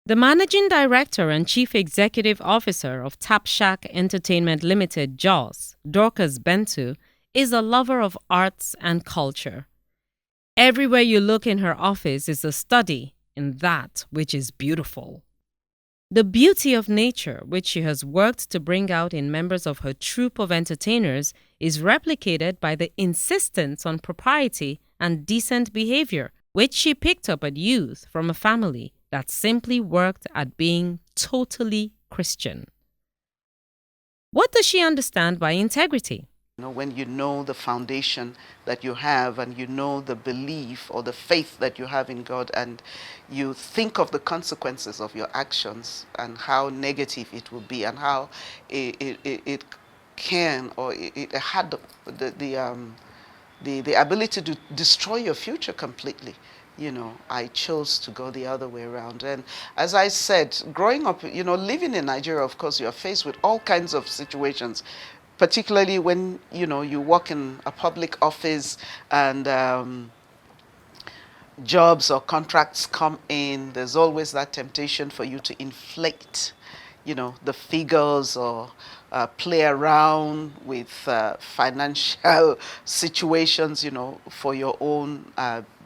The managing director and chief executive officer of Tap Shack Entertainment Limited, JAWS, Dorcas Bentu, is a lover of arts and culture. Everywhere you look in her office is a study in that which is beautiful. The beauty of nature, which she has worked to bring out in members of her troupe of entertainers, is replicated by the insistence on propriety and decent behavior, which she picked up at youth from a family that simply worked at being totally Christian. What does she understand by integrity? When you know the foundation that you have and you know the belief or the faith that you have in God, and you think of the consequences of your actions and how negative it will be and how it can or it had the ability to destroy your future completely. I chose to go the other way around. And as I said, growing up, living in Nigeria, of course, you're faced with all kinds of situations, particularly when, you work in a public office and jobs or contracts come in. There's always that temptation for you to inflate, the figures or play around with financial situations, for your own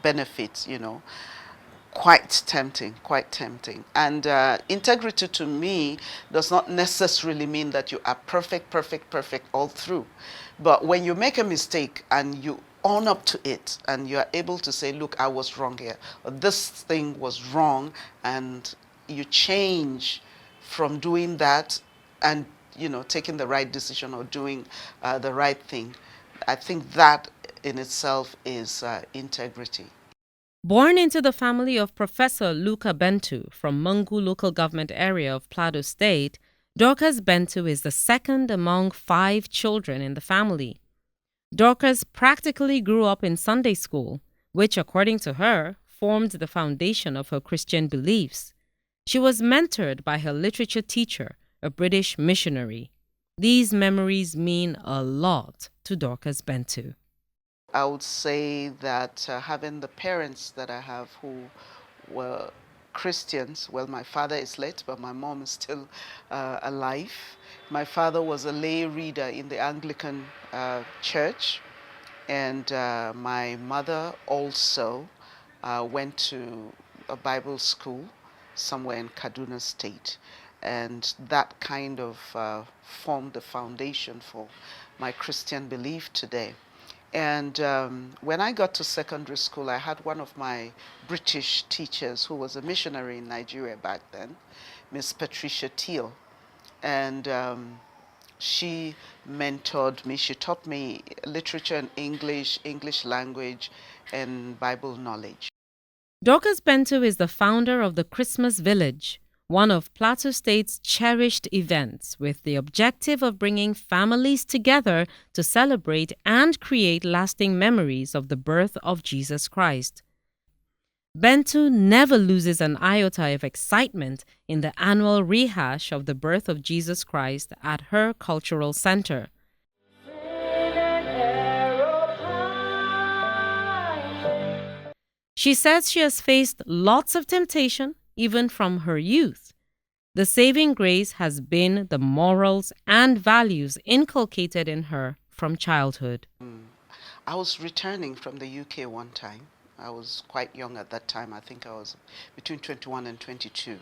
benefits, quite tempting, quite tempting. And integrity to me does not necessarily mean that you are perfect all through. But when you make a mistake and you own up to it and you are able to say, look, I was wrong here, or this thing was wrong, and you change from doing that and, taking the right decision or doing the right thing, I think that in itself is integrity. Born into the family of Professor Luca Bentu from Mungu local government area of Plateau State, Dorcas Bentu is the second among 5 children in the family. Dorcas practically grew up in Sunday school, which, according to her, formed the foundation of her Christian beliefs. She was mentored by her literature teacher, a British missionary. These memories mean a lot to Dorcas Bentu. I would say that having the parents that I have who were Christians, well, my father is late, but my mom is still alive. My father was a lay reader in the Anglican church, and my mother also went to a Bible school somewhere in Kaduna State. And that kind of formed the foundation for my Christian belief today. And when I got to secondary school, I had one of my British teachers who was a missionary in Nigeria back then, Miss Patricia Teal. And she mentored me. She taught me literature and English language, and Bible knowledge. Dorcas Bentu is the founder of the Christmas Village, one of Plateau State's cherished events with the objective of bringing families together to celebrate and create lasting memories of the birth of Jesus Christ. Bentu never loses an iota of excitement in the annual rehash of the birth of Jesus Christ at her cultural center. She says she has faced lots of temptation, even from her youth. The saving grace has been the morals and values inculcated in her from childhood. I was returning from the UK one time. I was quite young at that time. I think I was between 21 and 22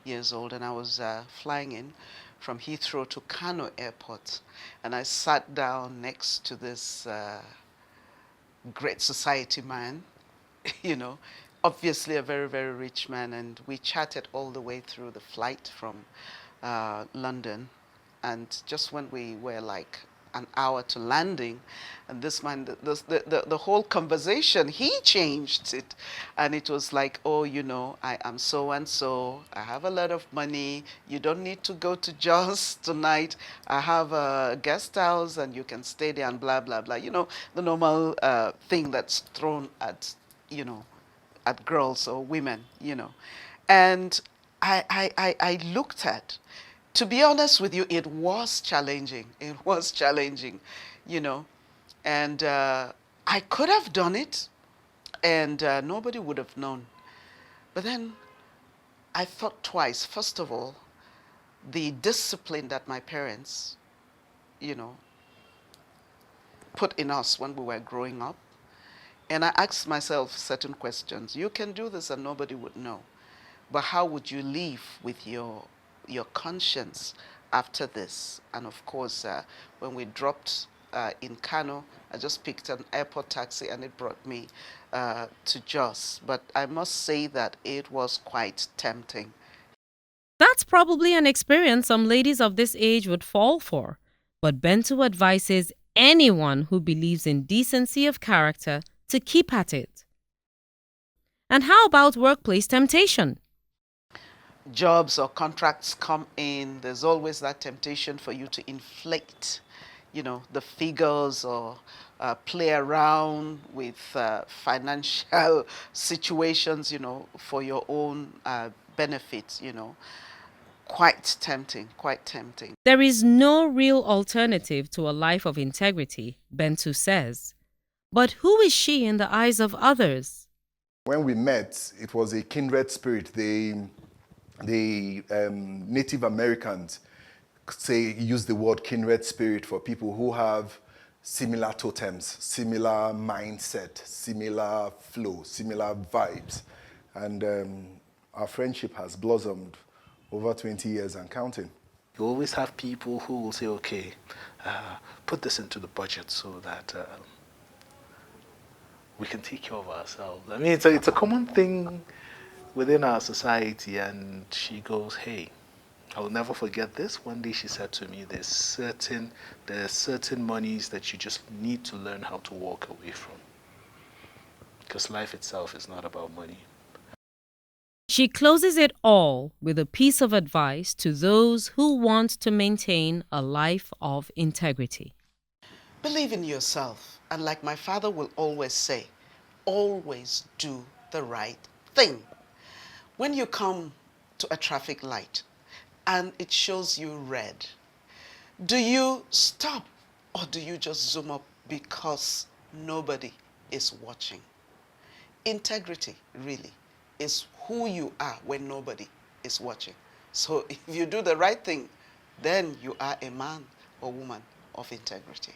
years old, and I was flying in from Heathrow to Kano Airport, and I sat down next to this great society man, obviously a very, very rich man, and we chatted all the way through the flight from London. And just when we were like an hour to landing, and this man, the whole conversation, he changed it. And it was like, oh, I am so and so, I have a lot of money, you don't need to go to Jos tonight, I have a guest house and you can stay there and blah, blah, blah. The normal thing that's thrown at, at girls or women, And I looked at, to be honest with you, it was challenging. It was challenging, And I could have done it, and nobody would have known. But then I thought twice. First of all, the discipline that my parents, you know, put in us when we were growing up. And I asked myself certain questions. You can do this and nobody would know. But how would you live with your conscience after this? And of course, when we dropped in Kano, I just picked an airport taxi and it brought me to Jos. But I must say that it was quite tempting. That's probably an experience some ladies of this age would fall for. But Bentu advises anyone who believes in decency of character to keep at it. And how about workplace temptation? Jobs or contracts come in, there's always that temptation for you to inflate, the figures or play around with financial situations, for your own benefit. Quite tempting, quite tempting. There is no real alternative to a life of integrity, Bentu says. But who is she in the eyes of others? When we met, it was a kindred spirit. The Native Americans use the word kindred spirit for people who have similar totems, similar mindset, similar flow, similar vibes. And our friendship has blossomed over 20 years and counting. You always have people who will say, okay, put this into the budget so that we can take care of ourselves. I mean, it's a common thing within our society, and she goes, hey, I will never forget this. One day she said to me, there's certain monies that you just need to learn how to walk away from. Because life itself is not about money. She closes it all with a piece of advice to those who want to maintain a life of integrity. Believe in yourself, and like my father will always say, always do the right thing. When you come to a traffic light and it shows you red, do you stop or do you just zoom up because nobody is watching? Integrity, really, is who you are when nobody is watching. So if you do the right thing, then you are a man or woman of integrity.